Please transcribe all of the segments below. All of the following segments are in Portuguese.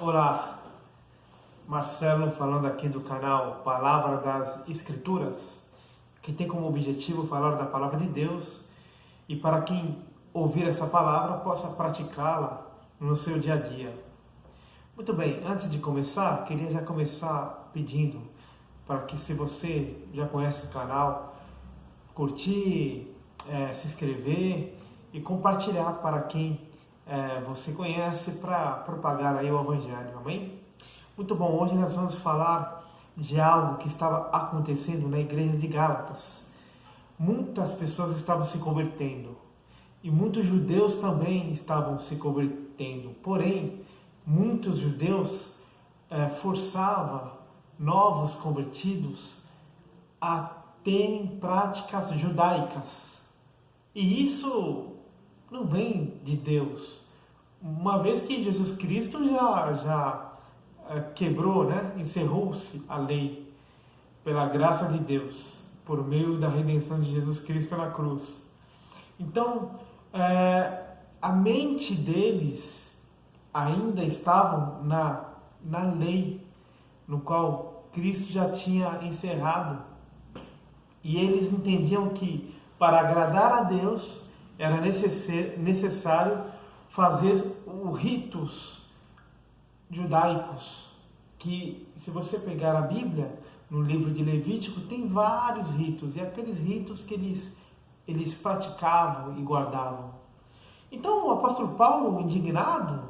Olá, Marcelo falando aqui do canal Palavra das Escrituras, que tem como objetivo falar da Palavra de Deus e para quem ouvir essa palavra possa praticá-la no seu dia a dia. Muito bem, antes de começar, queria já começar pedindo para que, se você já conhece o canal, curtir, se inscrever e compartilhar para quem você conhece, para propagar aí o Evangelho, amém? Muito bom, hoje nós vamos falar de algo que estava acontecendo na igreja de Gálatas. Muitas pessoas estavam se convertendo e muitos judeus também estavam se convertendo, porém, muitos judeus forçavam novos convertidos a terem práticas judaicas. E isso não vem de Deus, uma vez que Jesus Cristo já quebrou, encerrou-se a lei pela graça de Deus, por meio da redenção de Jesus Cristo na cruz. Então, a mente deles ainda estava na lei, no qual Cristo já tinha encerrado. E eles entendiam que, para agradar a Deus, era necessário fazer os ritos judaicos, que, se você pegar a Bíblia, no livro de Levítico, tem vários ritos, e aqueles ritos que eles praticavam e guardavam. Então, o apóstolo Paulo, indignado,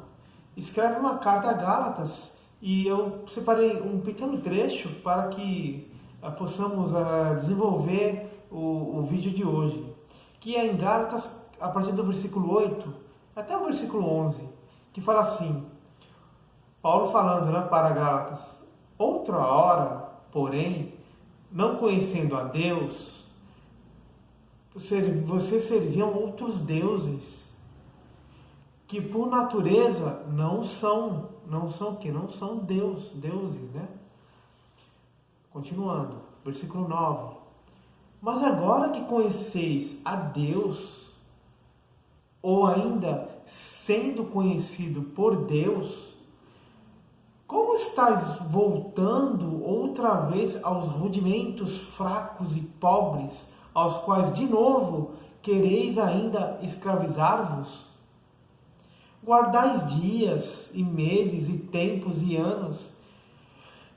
escreve uma carta a Gálatas, e eu separei um pequeno trecho para que possamos desenvolver o vídeo de hoje, que é em Gálatas, a partir do versículo 8 até o versículo 11, que fala assim, Paulo falando para Gálatas: outra hora, porém, não conhecendo a Deus, vocês serviam outros deuses, que por natureza não são deuses, né? Continuando, versículo 9. Mas agora que conheceis a Deus, ou ainda sendo conhecido por Deus, como estáis voltando outra vez aos rudimentos fracos e pobres, aos quais de novo quereis ainda escravizar-vos? Guardais dias e meses e tempos e anos.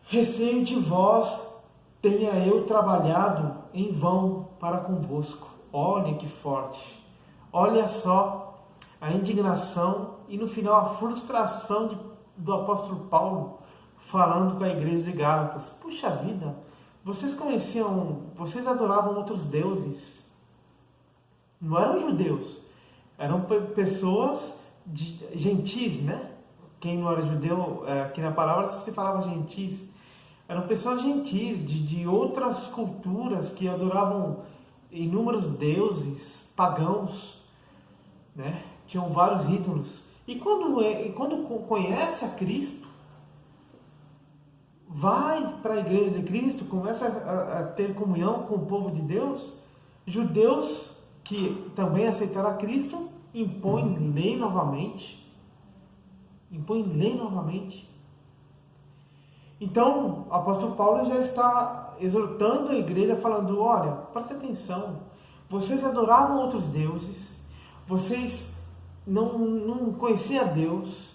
Receio de vós tenha eu trabalhado em vão para convosco. Olha que forte. Olha só a indignação e no final a frustração do apóstolo Paulo falando com a igreja de Gálatas. Puxa vida, vocês adoravam outros deuses. Não eram judeus, eram pessoas gentis, né? Quem não era judeu, aqui na palavra se falava gentis. Eram pessoas gentis, de outras culturas que adoravam inúmeros deuses pagãos, né? Tinham vários ídolos. E quando conhece a Cristo, vai para a igreja de Cristo, começa a ter comunhão com o povo de Deus, judeus que também aceitaram a Cristo, impõem lei novamente. Então, o apóstolo Paulo já está exortando a igreja, falando: olha, presta atenção, vocês adoravam outros deuses, vocês não conheciam a Deus,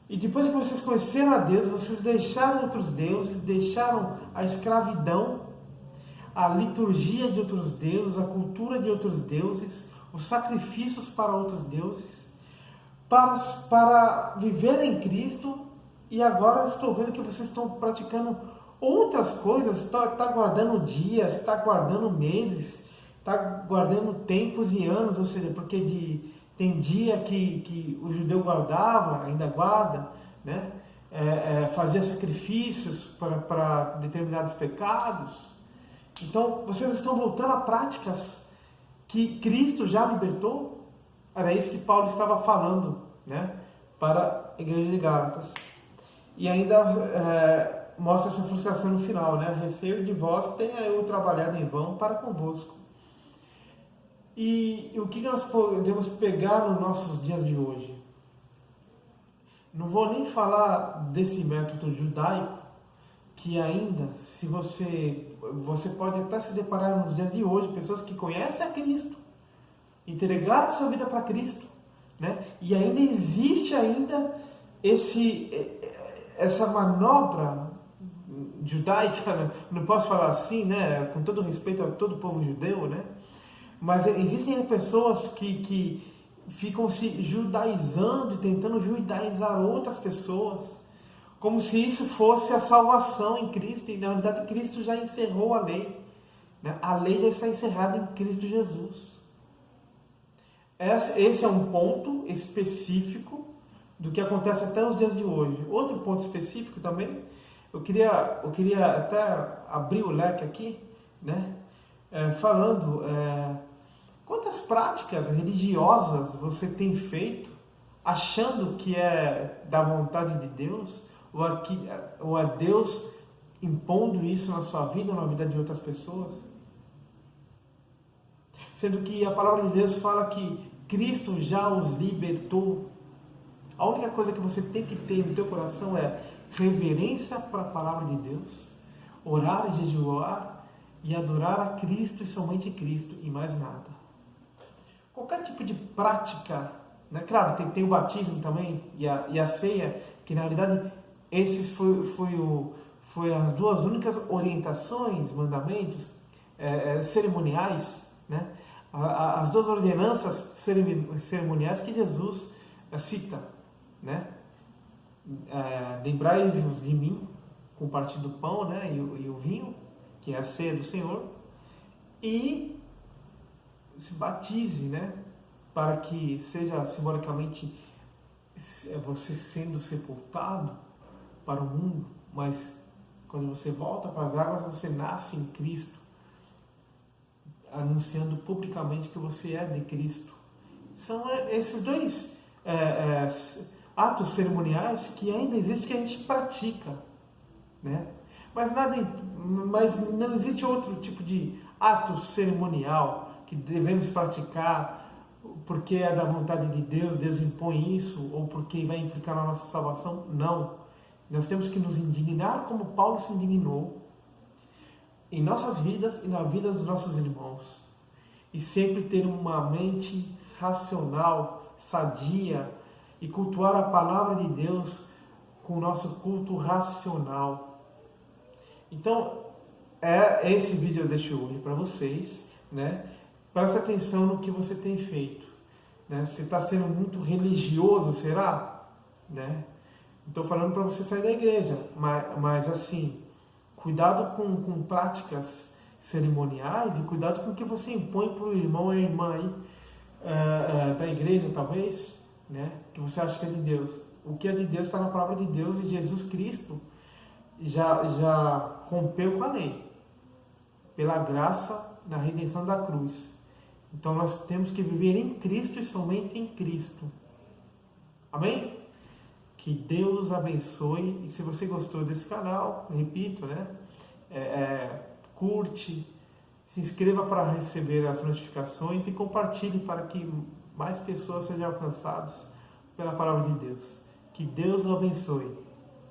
e depois que vocês conheceram a Deus, vocês deixaram outros deuses, deixaram a escravidão, a liturgia de outros deuses, a cultura de outros deuses, os sacrifícios para outros deuses, para viver em Cristo. E agora estou vendo que vocês estão praticando outras coisas, está guardando dias, está guardando meses, está guardando tempos e anos, ou seja, porque tem dia que o judeu guardava, ainda guarda, né? Fazia sacrifícios para determinados pecados. Então, vocês estão voltando a práticas que Cristo já libertou? Era isso que Paulo estava falando, né? Para a igreja de Gálatas. E ainda mostra essa frustração no final, né? Receio de vós tenha eu trabalhado em vão para convosco. E o que nós podemos pegar nos nossos dias de hoje? Não vou nem falar desse método judaico, que ainda, se você pode até se deparar nos dias de hoje, pessoas que conhecem a Cristo, entregaram a sua vida para Cristo, né? E ainda existe essa manobra judaica, né? Não posso falar assim, né? Com todo respeito a todo o povo judeu, né? Mas existem pessoas que ficam se judaizando e tentando judaizar outras pessoas, como se isso fosse a salvação em Cristo, e na verdade Cristo já encerrou a lei, né? A lei já está encerrada em Cristo Jesus. Esse é um ponto específico do que acontece até os dias de hoje. Outro ponto específico também, eu queria até abrir o leque aqui, né? Falando quantas práticas religiosas você tem feito achando que é da vontade de Deus, ou é Deus impondo isso na sua vida ou na vida de outras pessoas? Sendo que a palavra de Deus fala que Cristo já os libertou. A única coisa que você tem que ter no teu coração é reverência para a palavra de Deus, orar e jejuar e adorar a Cristo e somente Cristo e mais nada. Qualquer tipo de prática, né? Claro, tem o batismo também e a ceia, que na realidade esses foi as duas únicas orientações, mandamentos cerimoniais, né? As duas ordenanças cerimoniais que Jesus cita, né? Lembrai-vos de mim com o partir do pão, né? e o vinho, que é a ceia do Senhor, e se batize, né? Para que seja simbolicamente você sendo sepultado para o mundo, mas quando você volta para as águas, você nasce em Cristo, anunciando publicamente que você é de Cristo. São esses dois atos cerimoniais que ainda existem, que a gente pratica, né? Mas não existe outro tipo de ato cerimonial que devemos praticar porque é da vontade de Deus, Deus impõe isso, ou porque vai implicar na nossa salvação. Não. Nós temos que nos indignar como Paulo se indignou em nossas vidas e na vida dos nossos irmãos. E sempre ter uma mente racional, sadia, e cultuar a palavra de Deus com o nosso culto racional. Então, esse vídeo eu deixo hoje para vocês, né? Presta atenção no que você tem feito, né? Você está sendo muito religioso, será? Né? Estou falando para você sair da igreja, mas assim, cuidado com práticas cerimoniais e cuidado com o que você impõe para o irmão ou a irmã aí, da igreja, talvez, né? Que você acha que é de Deus. O que é de Deus está na palavra de Deus, e Jesus Cristo já rompeu com a lei, pela graça na redenção da cruz. Então nós temos que viver em Cristo e somente em Cristo. Amém? Que Deus abençoe. E se você gostou desse canal, repito, né? Curte, se inscreva para receber as notificações e compartilhe para que mais pessoas sejam alcançadas pela palavra de Deus. Que Deus o abençoe.